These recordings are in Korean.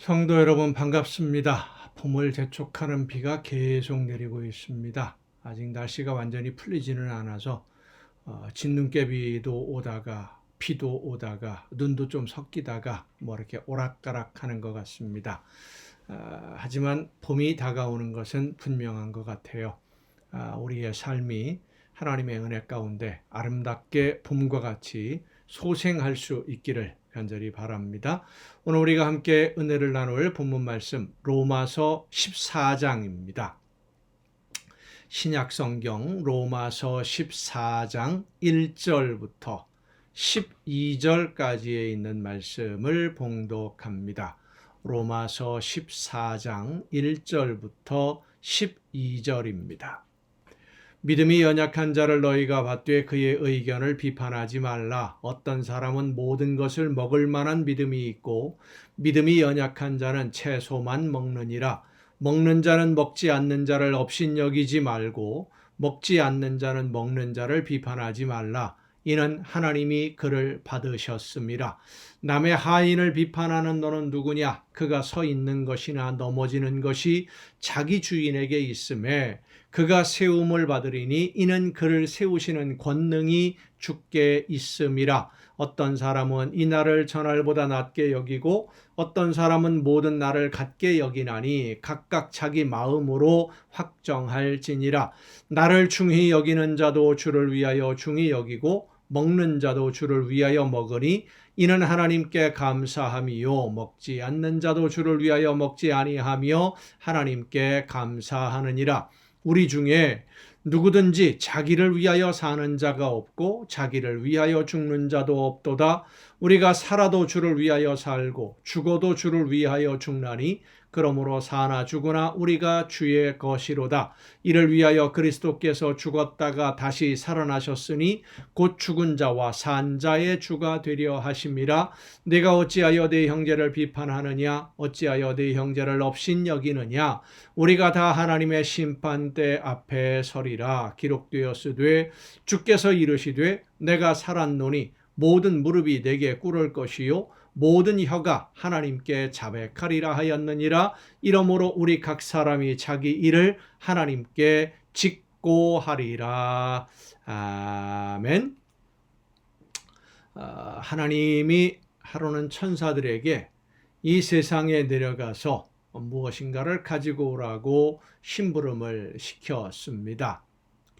성도 여러분 반갑습니다. 봄을 재촉하는 비가 계속 내리고 있습니다. 아직 날씨가 완전히 풀리지는 않아서 진눈깨비도 오다가 비도 오다가 눈도 좀 섞이다가 이렇게 오락가락하는 것 같습니다. 하지만 봄이 다가오는 것은 분명한 것 같아요. 우리의 삶이 하나님의 은혜 가운데 아름답게 봄과 같이 소생할 수 있기를 간절히 바랍니다. 오늘 우리가 함께 은혜를 나눌 본문 말씀 로마서 14장입니다. 신약 성경 로마서 14장 1절부터 12절까지에 있는 말씀을 봉독합니다. 로마서 14장 1절부터 12절입니다. 믿음이 연약한 자를 너희가 받되 그의 의견을 비판하지 말라. 어떤 사람은 모든 것을 먹을 만한 믿음이 있고 믿음이 연약한 자는 채소만 먹느니라. 먹는 자는 먹지 않는 자를 업신여기지 말고 먹지 않는 자는 먹는 자를 비판하지 말라. 이는 하나님이 그를 받으셨음이라. 남의 하인을 비판하는 너는 누구냐? 그가 서 있는 것이나 넘어지는 것이 자기 주인에게 있음에 그가 세움을 받으리니 이는 그를 세우시는 권능이 주께 있음이라. 어떤 사람은 이 날을 전날보다 낮게 여기고 어떤 사람은 모든 날을 같게 여기나니 각각 자기 마음으로 확정할지니라. 나를 중히 여기는 자도 주를 위하여 중히 여기고 먹는 자도 주를 위하여 먹으니 이는 하나님께 감사함이요 먹지 않는 자도 주를 위하여 먹지 아니하며 하나님께 감사하느니라. 우리 중에 누구든지 자기를 위하여 사는 자가 없고 자기를 위하여 죽는 자도 없도다. 우리가 살아도 주를 위하여 살고 죽어도 주를 위하여 죽나니 그러므로 사나 죽으나 우리가 주의 것이로다. 이를 위하여 그리스도께서 죽었다가 다시 살아나셨으니 곧 죽은 자와 산 자의 주가 되려 하심이라. 내가 어찌하여 내 형제를 비판하느냐? 어찌하여 내 형제를 업신여기느냐? 우리가 다 하나님의 심판대 앞에 서리라. 기록되었으되 주께서 이르시되 내가 살았노니 모든 무릎이 내게 꿇을 것이요 모든 혀가 하나님께 자백하리라 하였느니라. 이러므로 우리 각 사람이 자기 일을 하나님께 직고하리라. 아멘. 하나님이 하루는 천사들에게 이 세상에 내려가서 무엇인가를 가지고 오라고 심부름을 시켰습니다.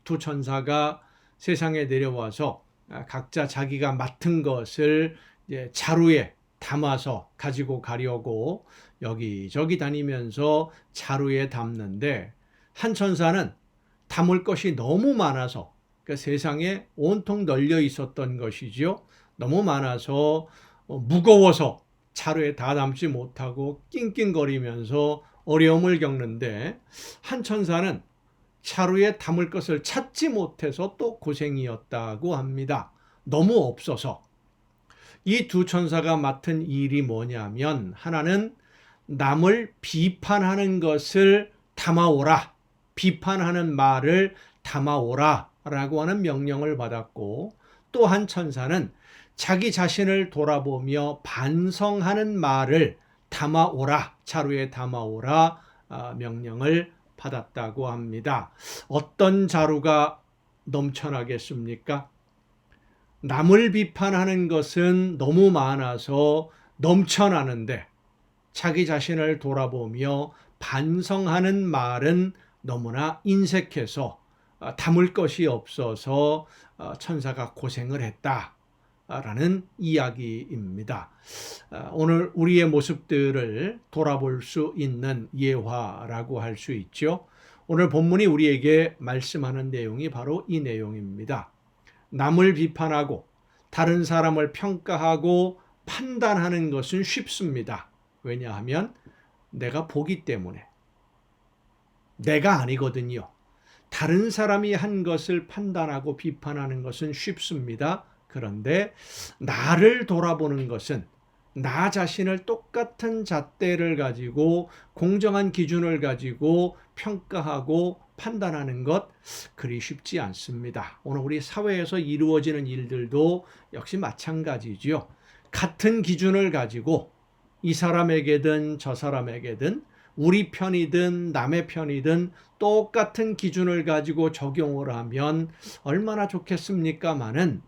두 천사가 세상에 내려와서 각자 자기가 맡은 것을 자루에 담아서 가지고 가려고 여기저기 다니면서 자루에 담는데 한 천사는 담을 것이 너무 많아서 세상에 온통 널려 있었던 것이죠. 너무 많아서 무거워서 자루에 다 담지 못하고 낑낑거리면서 어려움을 겪는데 한 천사는 자루에 담을 것을 찾지 못해서 또 고생이었다고 합니다. 너무 없어서. 이 두 천사가 맡은 일이 뭐냐면 하나는 남을 비판하는 것을 담아오라. 비판하는 말을 담아오라 라고 하는 명령을 받았고 또 한 천사는 자기 자신을 돌아보며 반성하는 말을 담아오라. 자루에 담아오라 명령을 받았다고 합니다. 어떤 자루가 넘쳐나겠습니까? 남을 비판하는 것은 너무 많아서 넘쳐나는데 자기 자신을 돌아보며 반성하는 말은 너무나 인색해서 담을 것이 없어서 천사가 고생을 했다라는 이야기입니다. 오늘 우리의 모습들을 돌아볼 수 있는 예화라고 할 수 있죠. 오늘 본문이 우리에게 말씀하는 내용이 바로 이 내용입니다. 남을 비판하고 다른 사람을 평가하고 판단하는 것은 쉽습니다. 왜냐하면 내가 보기 때문에. 내가 아니거든요. 다른 사람이 한 것을 판단하고 비판하는 것은 쉽습니다. 그런데 나를 돌아보는 것은 나 자신을 똑같은 잣대를 가지고 공정한 기준을 가지고 평가하고 판단하는 것 그리 쉽지 않습니다. 오늘 우리 사회에서 이루어지는 일들도 역시 마찬가지죠. 같은 기준을 가지고 이 사람에게든 저 사람에게든 우리 편이든 남의 편이든 똑같은 기준을 가지고 적용을 하면 얼마나 좋겠습니까마는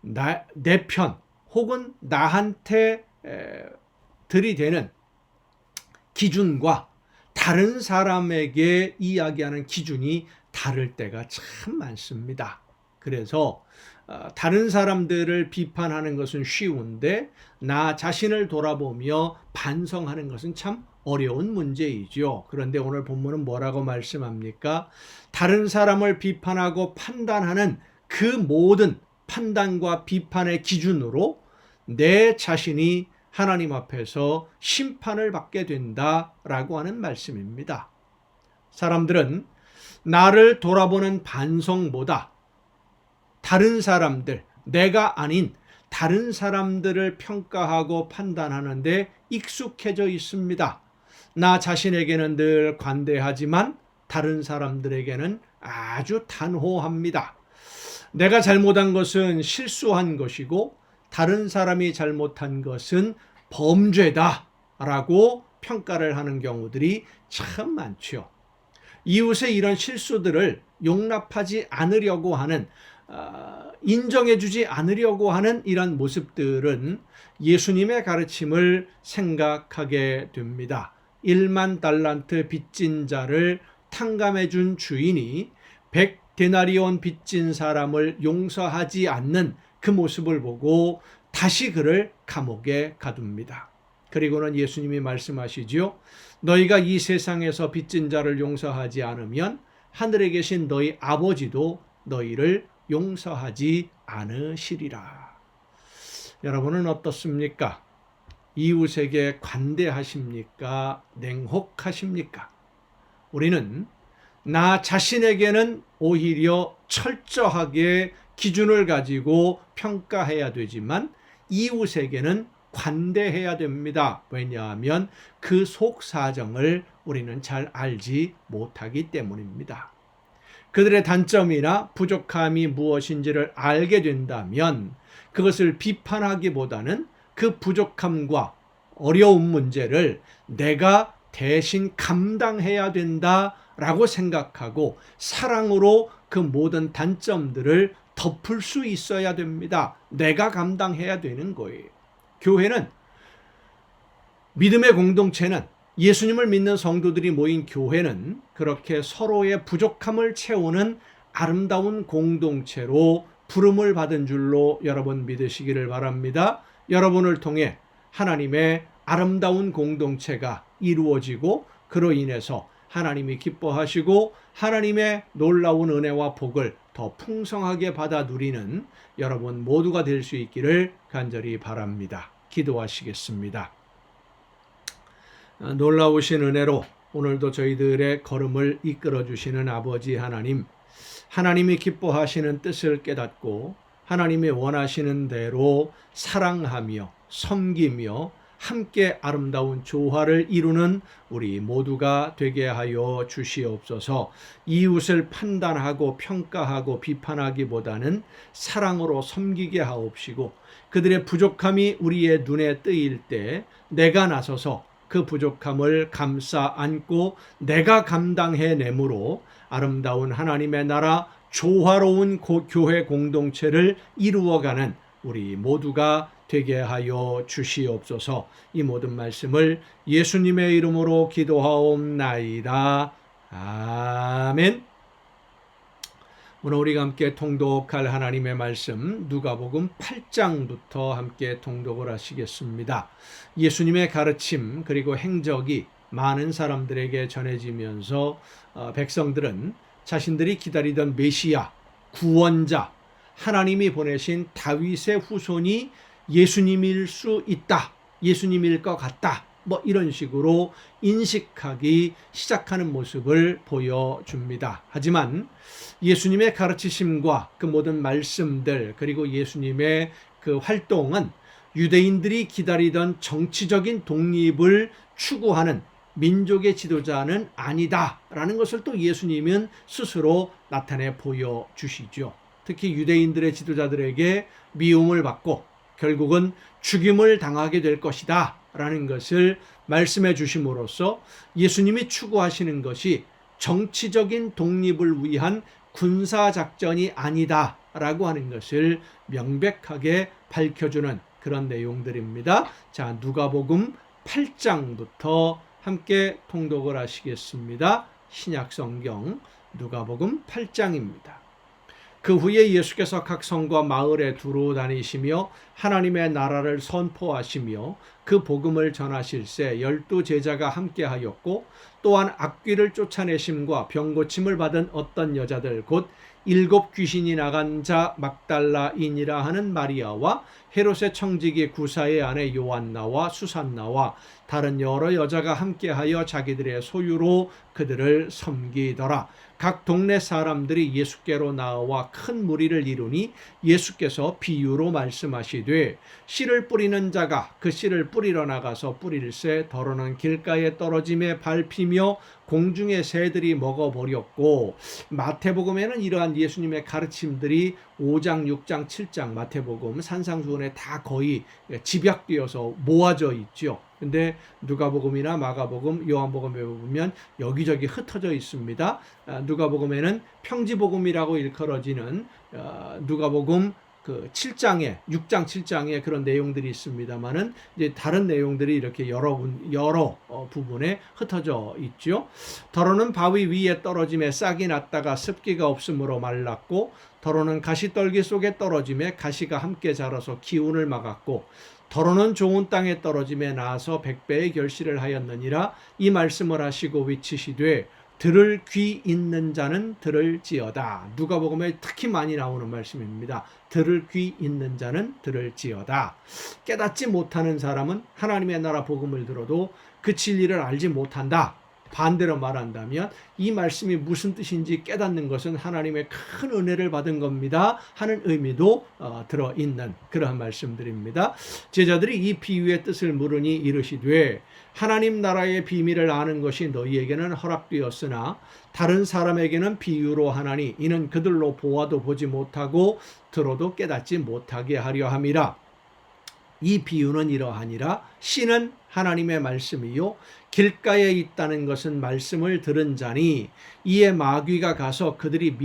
내 편 혹은 나한테 들이대는 기준과 다른 사람에게 이야기하는 기준이 다를 때가 참 많습니다. 그래서 다른 사람들을 비판하는 것은 쉬운데 나 자신을 돌아보며 반성하는 것은 참 어려운 문제이죠. 그런데 오늘 본문은 뭐라고 말씀합니까? 다른 사람을 비판하고 판단하는 그 모든 판단과 비판의 기준으로 내 자신이 하나님 앞에서 심판을 받게 된다라고 하는 말씀입니다. 사람들은 나를 돌아보는 반성보다 다른 사람들, 내가 아닌 다른 사람들을 평가하고 판단하는데 익숙해져 있습니다. 나 자신에게는 늘 관대하지만 다른 사람들에게는 아주 단호합니다. 내가 잘못한 것은 실수한 것이고 다른 사람이 잘못한 것은 범죄다라고 평가를 하는 경우들이 참 많죠. 이웃의 이런 실수들을 용납하지 않으려고 하는 인정해주지 않으려고 하는 이런 모습들은 예수님의 가르침을 생각하게 됩니다. 1만 달란트 빚진 자를 탕감해준 주인이 100데나리온 빚진 사람을 용서하지 않는 그 모습을 보고 다시 그를 감옥에 가둡니다. 그리고는 예수님이 말씀하시죠. 너희가 이 세상에서 빚진 자를 용서하지 않으면 하늘에 계신 너희 아버지도 너희를 용서하지 않으시리라. 여러분은 어떻습니까? 이웃에게 관대하십니까? 냉혹하십니까? 우리는 나 자신에게는 오히려 철저하게 기준을 가지고 평가해야 되지만 이웃에게는 관대해야 됩니다. 왜냐하면 그 속 사정을 우리는 잘 알지 못하기 때문입니다. 그들의 단점이나 부족함이 무엇인지를 알게 된다면 그것을 비판하기보다는 그 부족함과 어려운 문제를 내가 대신 감당해야 된다라고 생각하고 사랑으로 그 모든 단점들을 덮을 수 있어야 됩니다. 내가 감당해야 되는 거예요. 교회는, 믿음의 공동체는, 예수님을 믿는 성도들이 모인 교회는 그렇게 서로의 부족함을 채우는 아름다운 공동체로 부름을 받은 줄로 여러분 믿으시기를 바랍니다. 여러분을 통해 하나님의 아름다운 공동체가 이루어지고 그로 인해서 하나님이 기뻐하시고 하나님의 놀라운 은혜와 복을 더 풍성하게 받아 누리는 여러분 모두가 될 수 있기를 간절히 바랍니다. 기도하시겠습니다. 놀라우신 은혜로 오늘도 저희들의 걸음을 이끌어 주시는 아버지 하나님, 하나님이 기뻐하시는 뜻을 깨닫고 하나님이 원하시는 대로 사랑하며 섬기며 함께 아름다운 조화를 이루는 우리 모두가 되게 하여 주시옵소서. 이웃을 판단하고 평가하고 비판하기보다는 사랑으로 섬기게 하옵시고 그들의 부족함이 우리의 눈에 뜨일 때 내가 나서서 그 부족함을 감싸 안고 내가 감당해내므로 아름다운 하나님의 나라 조화로운 교회 공동체를 이루어가는 우리 모두가 되게 하여 주시옵소서. 이 모든 말씀을 예수님의 이름으로 기도하옵나이다. 아멘. 오늘 우리가 함께 통독할 하나님의 말씀 누가복음 8장부터 함께 통독을 하시겠습니다. 예수님의 가르침 그리고 행적이 많은 사람들에게 전해지면서 백성들은 자신들이 기다리던 메시아, 구원자, 하나님이 보내신 다윗의 후손이 예수님일 수 있다, 예수님일 것 같다, 이런 식으로 인식하기 시작하는 모습을 보여줍니다. 하지만 예수님의 가르치심과 그 모든 말씀들 그리고 예수님의 그 활동은 유대인들이 기다리던 정치적인 독립을 추구하는 민족의 지도자는 아니다라는 것을 또 예수님은 스스로 나타내 보여주시죠. 특히 유대인들의 지도자들에게 미움을 받고 결국은 죽임을 당하게 될 것이다 라는 것을 말씀해 주심으로써 예수님이 추구하시는 것이 정치적인 독립을 위한 군사작전이 아니다라고 하는 것을 명백하게 밝혀주는 그런 내용들입니다. 자, 누가복음 8장부터 함께 통독을 하시겠습니다. 신약성경 누가복음 8장입니다. 그 후에 예수께서 각 성과 마을에 두루 다니시며 하나님의 나라를 선포하시며 그 복음을 전하실새 12 제자가 함께하였고 또한 악귀를 쫓아내심과 병 고침을 받은 어떤 여자들 곧 7 귀신이 나간 자 막달라인이라 하는 마리아와 헤롯의 청지기 구사의 아내 요한나와 수산나와 다른 여러 여자가 함께하여 자기들의 소유로 그들을 섬기더라. 각 동네 사람들이 예수께로 나와 큰 무리를 이루니 예수께서 비유로 말씀하시되 씨를 뿌리는 자가 그 씨를 뿌리러 나가서 뿌릴새 더러는 길가에 떨어짐에 밟히며 공중의 새들이 먹어버렸고, 마태복음에는 이러한 예수님의 가르침들이 5장, 6장, 7장 마태복음 산상수훈에 다 거의 집약되어서 모아져 있죠. 근데 누가복음이나 마가복음, 요한복음에 보면 여기저기 흩어져 있습니다. 누가복음에는 평지복음이라고 일컬어지는 누가복음 그 7장에 6장 7장에 그런 내용들이 있습니다만은 이제 다른 내용들이 이렇게 여러 부분에 흩어져 있죠. 더러는 바위 위에 떨어짐에 싹이 났다가 습기가 없으므로 말랐고, 더러는 가시떨기 속에 떨어짐에 가시가 함께 자라서 기운을 막았고, 더러는 좋은 땅에 떨어짐에 나서 100배의 결실을 하였느니라. 이 말씀을 하시고 위치시되 들을 귀 있는 자는 들을지어다. 누가복음에 특히 많이 나오는 말씀입니다. 들을 귀 있는 자는 들을지어다. 깨닫지 못하는 사람은 하나님의 나라 복음을 들어도 그 진리를 알지 못한다. 반대로 말한다면 이 말씀이 무슨 뜻인지 깨닫는 것은 하나님의 큰 은혜를 받은 겁니다 하는 의미도 들어있는 그러한 말씀들입니다. 제자들이 이 비유의 뜻을 물으니 이르시되 하나님 나라의 비밀을 아는 것이 너희에게는 허락되었으나 다른 사람에게는 비유로 하나니 이는 그들로 보아도 보지 못하고 들어도 깨닫지 못하게 하려 함이라. 이 비유는 이러하니라. 씨는 하나님의 말씀이요 길가에 있다는 것은 말씀을 들은 자니 이에 마귀가 가서 그들이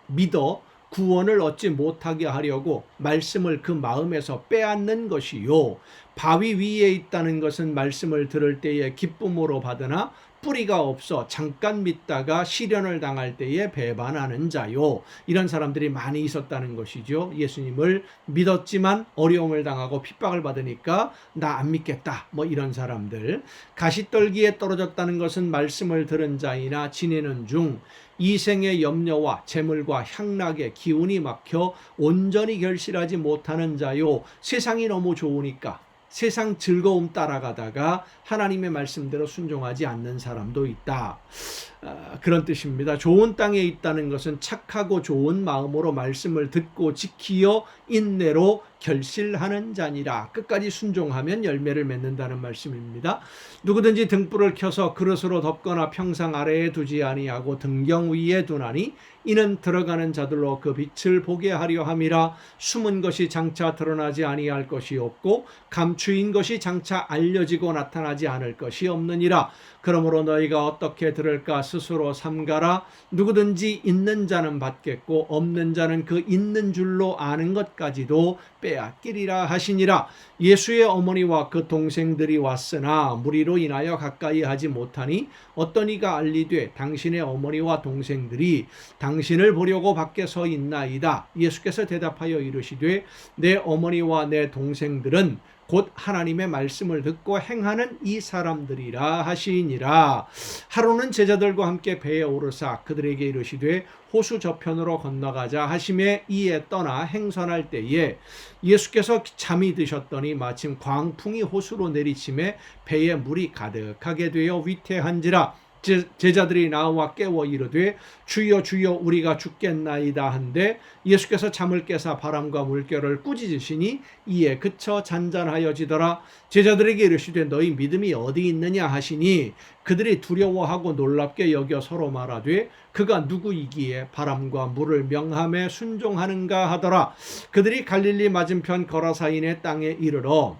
믿어 구원을 얻지 못하게 하려고 말씀을 그 마음에서 빼앗는 것이요 바위 위에 있다는 것은 말씀을 들을 때에 기쁨으로 받으나 뿌리가 없어 잠깐 믿다가 시련을 당할 때에 배반하는 자요. 이런 사람들이 많이 있었다는 것이죠. 예수님을 믿었지만 어려움을 당하고 핍박을 받으니까 나 안 믿겠다. 뭐 이런 사람들. 가시떨기에 떨어졌다는 것은 말씀을 들은 자이나 지내는 중 이생의 염려와 재물과 향락에 기운이 막혀 온전히 결실하지 못하는 자요. 세상이 너무 좋으니까 세상 즐거움 따라가다가 하나님의 말씀대로 순종하지 않는 사람도 있다. 그런 뜻입니다. 좋은 땅에 있다는 것은 착하고 좋은 마음으로 말씀을 듣고 지키어 인내로 결실하는 자니라. 끝까지 순종하면 열매를 맺는다는 말씀입니다. 누구든지 등불을 켜서 그릇으로 덮거나 평상 아래에 두지 아니하고 등경 위에 두나니 이는 들어가는 자들로 그 빛을 보게 하려 함이라. 숨은 것이 장차 드러나지 아니할 것이 없고 감추인 것이 장차 알려지고 나타나지 않을 것이 없느니라. 그러므로 너희가 어떻게 들을까 스스로 삼가라. 누구든지 있는 자는 받겠고 없는 자는 그 있는 줄로 아는 것까지도 빼앗기리라 하시니라. 예수의 어머니와 그 동생들이 왔으나 무리로 인하여 가까이 하지 못하니 어떤 이가 알리되 당신의 어머니와 동생들이 당신을 보려고 밖에 서 있나이다. 예수께서 대답하여 이르시되 내 어머니와 내 동생들은 곧 하나님의 말씀을 듣고 행하는 이 사람들이라 하시니라. 하루는 제자들과 함께 배에 오르사 그들에게 이르시되 호수 저편으로 건너가자 하심에 이에 떠나 행선할 때에 예수께서 잠이 드셨더니 마침 광풍이 호수로 내리침에 배에 물이 가득하게 되어 위태한지라. 제자들이 나와 깨워 이르되 주여 주여 우리가 죽겠나이다 한데 예수께서 잠을 깨사 바람과 물결을 꾸짖으시니 이에 그쳐 잔잔하여지더라. 제자들에게 이르시되 너희 믿음이 어디 있느냐 하시니 그들이 두려워하고 놀랍게 여겨 서로 말하되 그가 누구이기에 바람과 물을 명함에 순종하는가 하더라. 그들이 갈릴리 맞은편 거라사인의 땅에 이르러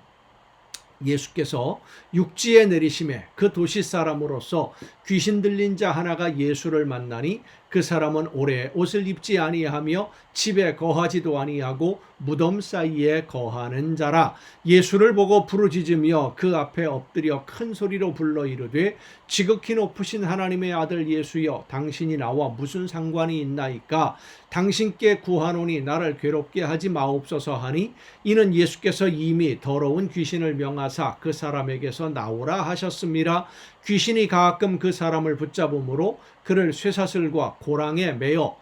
예수께서 육지에 내리심에 그 도시 사람으로서 귀신 들린 자 하나가 예수를 만나니 그 사람은 오래 옷을 입지 아니하며 집에 거하지도 아니하고 무덤 사이에 거하는 자라. 예수를 보고 부르짖으며 그 앞에 엎드려 큰 소리로 불러 이르되 지극히 높으신 하나님의 아들 예수여, 당신이 나와 무슨 상관이 있나이까? 당신께 구하노니 나를 괴롭게 하지 마옵소서 하니, 이는 예수께서 이미 더러운 귀신을 명하사 그 사람에게서 나오라 하셨습니다. 귀신이 가끔 그 사람을 붙잡음으로 그를 쇠사슬과 고랑에 매어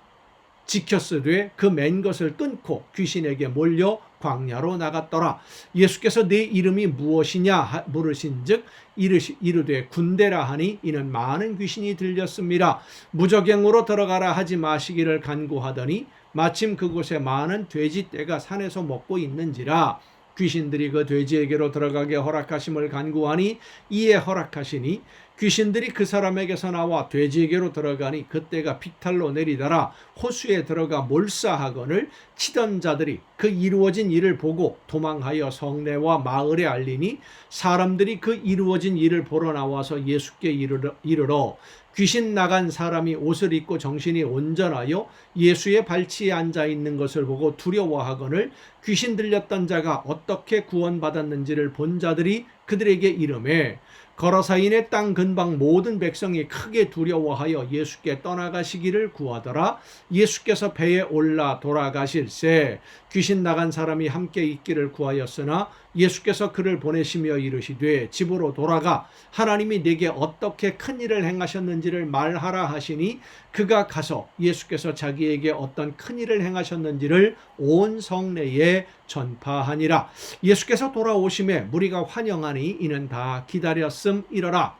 지켰으되 그 맨 것을 끊고 귀신에게 몰려 광야로 나갔더라. 예수께서 네 이름이 무엇이냐 물으신즉 이르되 군대라 하니, 이는 많은 귀신이 들렸습니다. 무저갱으로 들어가라 하지 마시기를 간구하더니 마침 그곳에 많은 돼지떼가 산에서 먹고 있는지라. 귀신들이 그 돼지에게로 들어가게 허락하심을 간구하니 이에 허락하시니, 귀신들이 그 사람에게서 나와 돼지에게로 들어가니 그때가 빅탈로 내리더라. 호수에 들어가 몰사하거늘 치던 자들이 그 이루어진 일을 보고 도망하여 성내와 마을에 알리니, 사람들이 그 이루어진 일을 보러 나와서 예수께 이르러 귀신 나간 사람이 옷을 입고 정신이 온전하여 예수의 발치에 앉아 있는 것을 보고 두려워하거늘 귀신 들렸던 자가 어떻게 구원받았는지를 본 자들이 그들에게 이르매, 거라사인의 땅 근방 모든 백성이 크게 두려워하여 예수께 떠나가시기를 구하더라. 예수께서 배에 올라 돌아가실새 귀신 나간 사람이 함께 있기를 구하였으나 예수께서 그를 보내시며 이르시되 집으로 돌아가 하나님이 네게 어떻게 큰 일을 행하셨는지를 말하라 하시니, 그가 가서 예수께서 자기에게 어떤 큰 일을 행하셨는지를 온 성내에 전파하니라. 예수께서 돌아오심에 무리가 환영하니 이는 다 기다렸음이러라.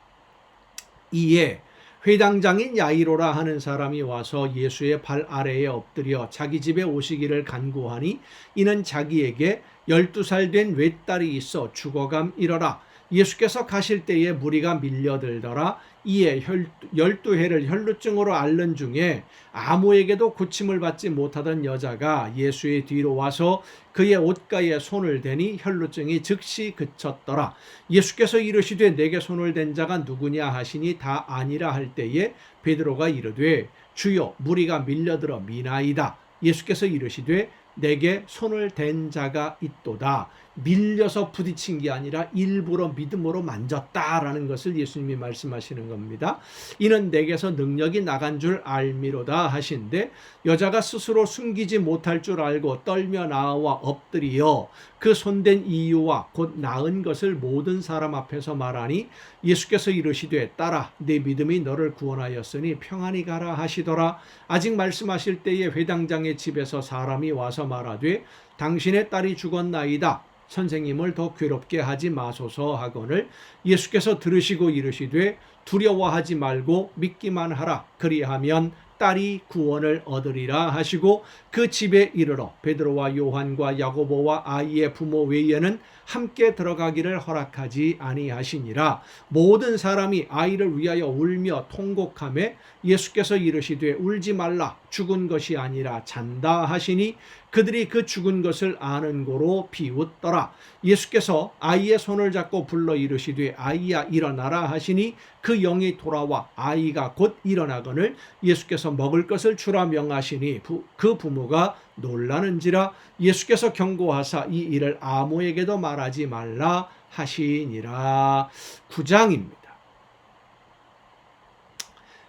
이에 회당장인 야이로라 하는 사람이 와서 예수의 발 아래에 엎드려 자기 집에 오시기를 간구하니, 이는 자기에게 12살 된 외딸이 있어 죽어감이러라. 예수께서 가실 때에 무리가 밀려들더라. 이에 12해를 혈루증으로 앓는 중에 아무에게도 고침을 받지 못하던 여자가 예수의 뒤로 와서 그의 옷가에 손을 대니 혈루증이 즉시 그쳤더라. 예수께서 이르시되 내게 손을 댄 자가 누구냐 하시니 다 아니라 할 때에 베드로가 이르되 주여, 무리가 밀려들어 미나이다. 예수께서 이르시되 내게 손을 댄 자가 있도다. 밀려서 부딪힌 게 아니라 일부러 믿음으로 만졌다라는 것을 예수님이 말씀하시는 겁니다. 이는 내게서 능력이 나간 줄 알미로다 하신데, 여자가 스스로 숨기지 못할 줄 알고 떨며 나와 엎드리어 그 손댄 이유와 곧 나은 것을 모든 사람 앞에서 말하니, 예수께서 이르시되 딸아, 네 믿음이 너를 구원하였으니 평안히 가라 하시더라. 아직 말씀하실 때에 회당장의 집에서 사람이 와서 말하되 당신의 딸이 죽었나이다. 선생님을 더 괴롭게 하지 마소서 하거늘 예수께서 들으시고 이르시되 두려워하지 말고 믿기만 하라. 그리하면 딸이 구원을 얻으리라 하시고 그 집에 이르러 베드로와 요한과 야고보와 아이의 부모 외에는 함께 들어가기를 허락하지 아니하시니라. 모든 사람이 아이를 위하여 울며 통곡하매 예수께서 이르시되 울지 말라, 죽은 것이 아니라 잔다 하시니 그들이 그 죽은 것을 아는 고로 비웃더라. 예수께서 아이의 손을 잡고 불러 이르시되 아이야 일어나라 하시니 그 영이 돌아와 아이가 곧 일어나거늘 예수께서 먹을 것을 주라 명하시니 그 부모가 놀라는지라. 예수께서 경고하사 이 일을 아무에게도 말하지 말라 하시니라. 9장입니다.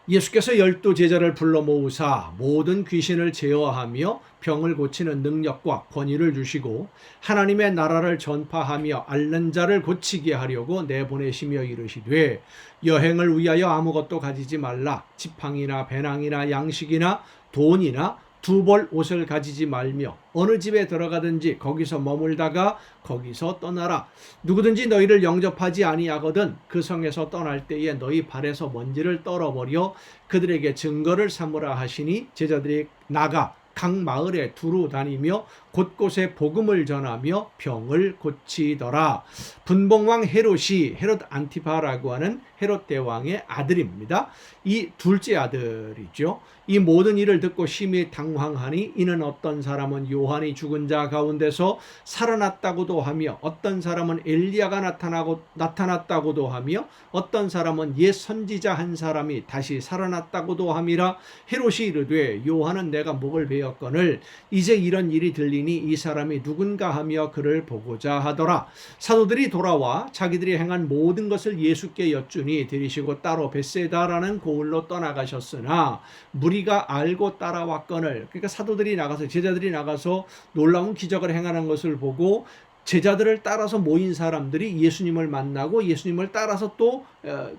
예수께서 12 제자를 불러 모으사 모든 귀신을 제어하며 병을 고치는 능력과 권위를 주시고 하나님의 나라를 전파하며 앓는 자를 고치게 하려고 내보내시며 이르시되 여행을 위하여 아무것도 가지지 말라. 지팡이나 배낭이나 양식이나 돈이나 2벌 옷을 가지지 말며 어느 집에 들어가든지 거기서 머물다가 거기서 떠나라. 누구든지 너희를 영접하지 아니하거든 그 성에서 떠날 때에 너희 발에서 먼지를 떨어버려 그들에게 증거를 삼으라 하시니 제자들이 나가 각 마을에 두루 다니며 곳곳에 복음을 전하며 병을 고치더라. 분봉왕 헤롯 안티파라고 하는 헤롯 대왕의 아들입니다. 이 둘째 아들이죠. 이 모든 일을 듣고 심히 당황하니 이는 어떤 사람은 요한이 죽은 자 가운데서 살아났다고도 하며 어떤 사람은 엘리야가 나타났다고도 하며 어떤 사람은 옛 선지자 한 사람이 다시 살아났다고도 함이라. 헤롯이 이르되 요한은 내가 목을 베었거늘 이제 이런 일이 들리니 이 사람이 누군가 하며 그를 보고자 하더라. 사도들이 돌아와 자기들이 행한 모든 것을 예수께 여쭈니 들이시고 따로 벳세다라는 고을로 떠나가셨으나 무리가 알고 따라왔거늘. 그러니까 사도들이 나가서 제자들이 나가서 놀라운 기적을 행하는 것을 보고 제자들을 따라서 모인 사람들이 예수님을 만나고 예수님을 따라서 또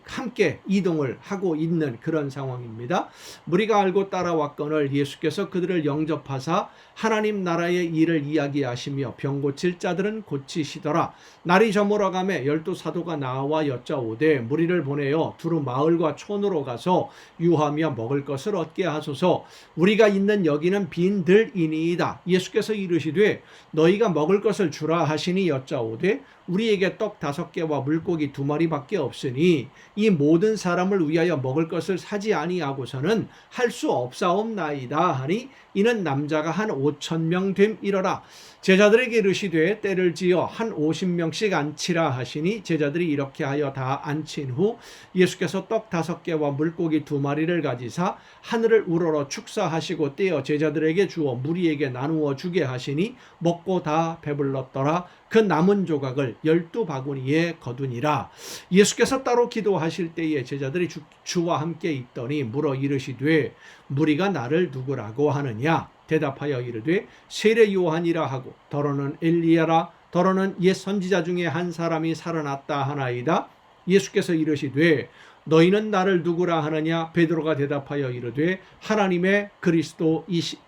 함께 이동을 하고 있는 그런 상황입니다. 무리가 알고 따라왔거늘 예수께서 그들을 영접하사 하나님 나라의 일을 이야기하시며 병 고칠 자들은 고치시더라. 날이 저물어가매 12 사도가 나와 여짜오되 무리를 보내어 두루 마을과 촌으로 가서 유하며 먹을 것을 얻게 하소서. 우리가 있는 여기는 빈 들이니이다. 예수께서 이르시되 너희가 먹을 것을 주라 하시니 여짜오되 우리에게 떡 5개와 물고기 2마리밖에 없으니 이 모든 사람을 위하여 먹을 것을 사지 아니하고서는 할 수 없사옵나이다 하니 이는 남자가 한 5,000명 됨이러라. 제자들에게 이르시되 때를 지어 한 50명씩 앉히라 하시니 제자들이 이렇게 하여 다 앉힌 후 예수께서 떡 5개와 물고기 2마리를 가지사 하늘을 우러러 축사하시고 떼어 제자들에게 주어 무리에게 나누어 주게 하시니 먹고 다 배불렀더라. 그 남은 조각을 12바구니에 거두니라. 예수께서 따로 기도하실 때에 제자들이 주와 함께 있더니 물어 이르시되 무리가 나를 누구라고 하느냐. 대답하여 이르되 세례 요한이라 하고 더러는 엘리야라 더러는 옛 선지자 중에 한 사람이 살아났다 하나이다. 예수께서 이르시되 너희는 나를 누구라 하느냐. 베드로가 대답하여 이르되 하나님의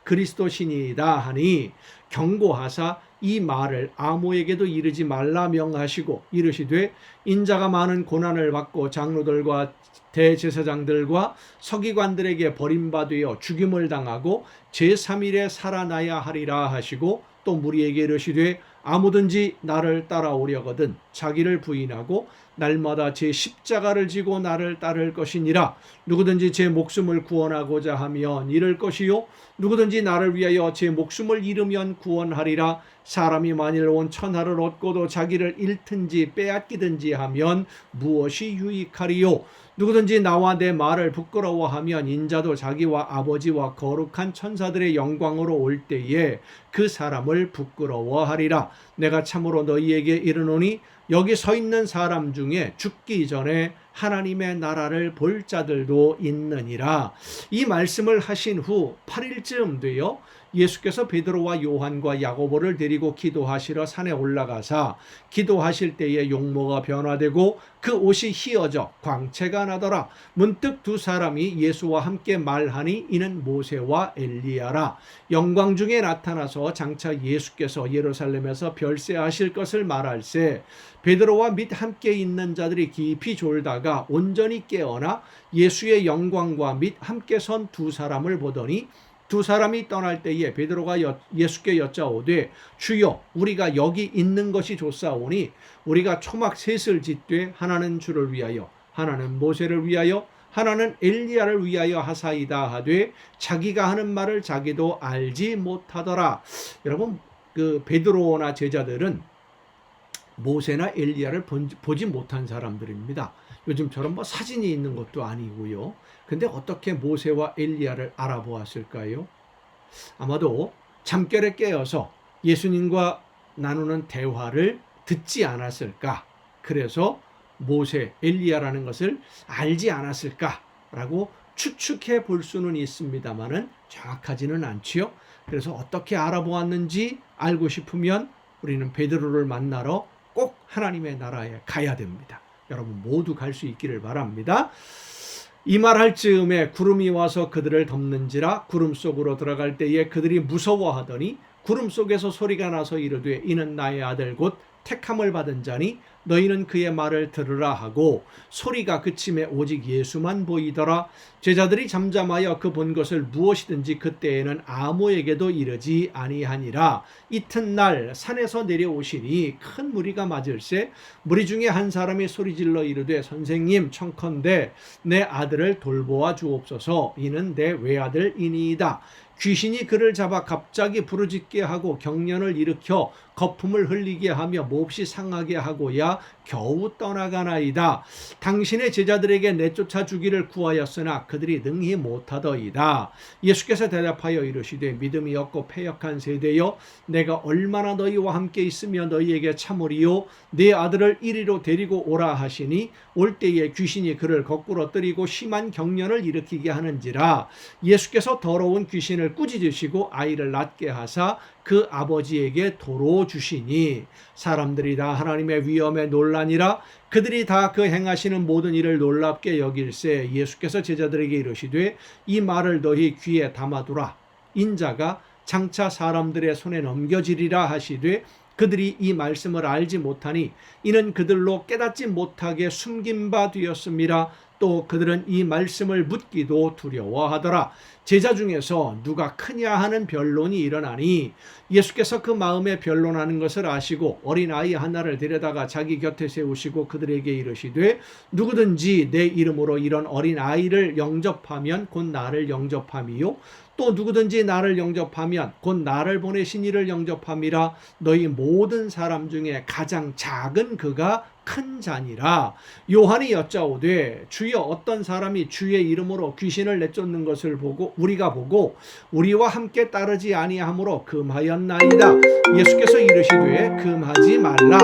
그리스도시니이다 하니 경고하사 이 말을 아무에게도 이르지 말라 명하시고 이르시되 인자가 많은 고난을 받고 장로들과 대제사장들과 서기관들에게 버림받아 죽임을 당하고 제3일에 살아나야 하리라 하시고 또 무리에게 이르시되 아무든지 나를 따라오려거든 자기를 부인하고 날마다 제 십자가를 지고 나를 따를 것이니라. 누구든지 제 목숨을 구원하고자 하면 잃을 것이요 누구든지 나를 위하여 제 목숨을 잃으면 구원하리라. 사람이 만일 온 천하를 얻고도 자기를 잃든지 빼앗기든지 하면 무엇이 유익하리요. 누구든지 나와 내 말을 부끄러워하면 인자도 자기와 아버지와 거룩한 천사들의 영광으로 올 때에 그 사람을 부끄러워하리라. 내가 참으로 너희에게 이르노니 여기 서 있는 사람 중에 죽기 전에 하나님의 나라를 볼 자들도 있느니라. 이 말씀을 하신 후 8일쯤 되어 예수께서 베드로와 요한과 야고보를 데리고 기도하시러 산에 올라가사 기도하실 때에 용모가 변화되고 그 옷이 휘어져 광채가 나더라. 문득 2 사람이 예수와 함께 말하니 이는 모세와 엘리야라. 영광 중에 나타나서 장차 예수께서 예루살렘에서 별세하실 것을 말할세 베드로와 및 함께 있는 자들이 깊이 졸다가 온전히 깨어나 예수의 영광과 및 함께 선 2 사람을 보더니 2 사람이 떠날 때에 베드로가 예수께 여짜오되 주여 우리가 여기 있는 것이 좋사오니 우리가 초막 셋을 짓되 하나는 주를 위하여 하나는 모세를 위하여 하나는 엘리야를 위하여 하사이다 하되 자기가 하는 말을 자기도 알지 못하더라. 여러분 그 베드로나 제자들은 모세나 엘리야를 보지 못한 사람들입니다. 요즘처럼 뭐 사진이 있는 것도 아니고요. 근데 어떻게 모세와 엘리야를 알아보았을까요? 아마도 잠결에 깨어서 예수님과 나누는 대화를 듣지 않았을까? 그래서 모세, 엘리야라는 것을 알지 않았을까라고 추측해 볼 수는 있습니다만은 정확하지는 않지요. 그래서 어떻게 알아보았는지 알고 싶으면 우리는 베드로를 만나러 꼭 하나님의 나라에 가야 됩니다. 여러분 모두 갈 수 있기를 바랍니다. 이 말할 즈음에 구름이 와서 그들을 덮는지라. 구름 속으로 들어갈 때에 그들이 무서워하더니 구름 속에서 소리가 나서 이르되 이는 나의 아들 곧 택함을 받은 자니 너희는 그의 말을 들으라 하고 소리가 그침에 오직 예수만 보이더라. 제자들이 잠잠하여 그 본 것을 무엇이든지 그때에는 아무에게도 이르지 아니하니라. 이튿날 산에서 내려오시니 큰 무리가 맞을세 무리 중에 한 사람이 소리질러 이르되 선생님 청컨대 내 아들을 돌보아 주옵소서. 이는 내 외아들이니이다. 귀신이 그를 잡아 갑자기 부르짖게 하고 경련을 일으켜 거품을 흘리게 하며 몹시 상하게 하고야 겨우 떠나가나이다. 당신의 제자들에게 내쫓아 주기를 구하였으나 그들이 능히 못하더이다. 예수께서 대답하여 이르시되 믿음이 없고 패역한 세대여 내가 얼마나 너희와 함께 있으며 너희에게 참으리요. 네 아들을 이리로 데리고 오라 하시니 올 때에 귀신이 그를 거꾸로 뜨리고 심한 경련을 일으키게 하는지라. 예수께서 더러운 귀신을 꾸짖으시고 아이를 낫게 하사 그 아버지에게 도로 주시니 사람들이 다 하나님의 위엄에 놀라니라. 그들이 다 그 행하시는 모든 일을 놀랍게 여길세 예수께서 제자들에게 이르시되 이 말을 너희 귀에 담아두라. 인자가 장차 사람들의 손에 넘겨지리라 하시되 그들이 이 말씀을 알지 못하니 이는 그들로 깨닫지 못하게 숨긴 바 되었음이라. 또 그들은 이 말씀을 묻기도 두려워하더라. 제자 중에서 누가 크냐 하는 변론이 일어나니 예수께서 그 마음에 변론하는 것을 아시고 어린아이 하나를 데려다가 자기 곁에 세우시고 그들에게 이르시되 누구든지 내 이름으로 이런 어린아이를 영접하면 곧 나를 영접함이요 또 누구든지 나를 영접하면 곧 나를 보내신 이를 영접함이라. 너희 모든 사람 중에 가장 작은 그가 큰 자니라. 요한이 여짜오되 주여 어떤 사람이 주의 이름으로 귀신을 내쫓는 것을 보고 우리가 보고 우리와 함께 따르지 아니하므로 금하였나이다. 예수께서 이르시되 금하지 말라.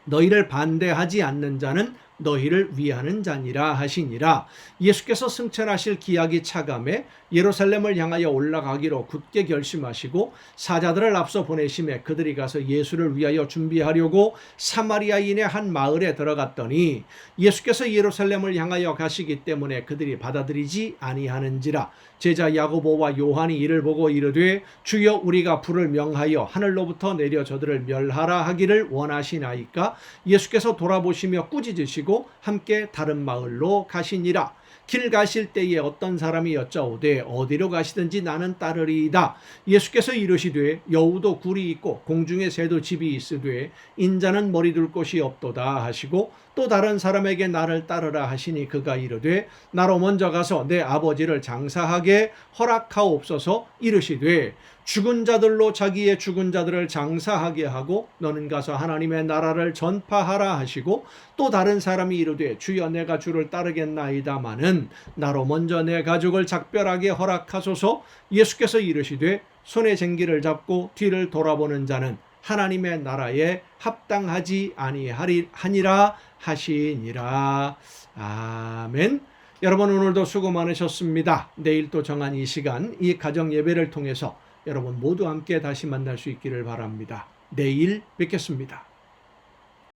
너희를 반대하지 않는 자는 너희를 위하는 자니라 하시니라. 예수께서 승천하실 기약이 차감해 예루살렘을 향하여 올라가기로 굳게 결심하시고 사자들을 앞서 보내심에 그들이 가서 예수를 위하여 준비하려고 사마리아인의 한 마을에 들어갔더니 예수께서 예루살렘을 향하여 가시기 때문에 그들이 받아들이지 아니하는지라. 제자 야고보와 요한이 이를 보고 이르되 주여 우리가 불을 명하여 하늘로부터 내려 저들을 멸하라 하기를 원하시나이까. 예수께서 돌아보시며 꾸짖으시고 함께 다른 마을로 가시니라. 길 가실 때에 어떤 사람이 여짜오되 어디로 가시든지 나는 따르리이다. 예수께서 이르시되 여우도 굴이 있고 공중에 새도 집이 있으되 인자는 머리 둘 곳이 없도다 하시고 또 다른 사람에게 나를 따르라 하시니 그가 이르되 나로 먼저 가서 내 아버지를 장사하게 허락하옵소서. 이르시되 죽은 자들로 자기의 죽은 자들을 장사하게 하고 너는 가서 하나님의 나라를 전파하라 하시고 또 다른 사람이 이르되 주여 내가 주를 따르겠나이다마는 나로 먼저 내 가족을 작별하게 허락하소서. 예수께서 이르시되 손에 쟁기를 잡고 뒤를 돌아보는 자는 하나님의 나라에 합당하지 아니하니라 하시니라. 아멘. 여러분 오늘도 수고 많으셨습니다. 내일 또 정한 이 시간 이 가정 예배를 통해서 여러분 모두 함께 다시 만날 수 있기를 바랍니다. 내일 뵙겠습니다.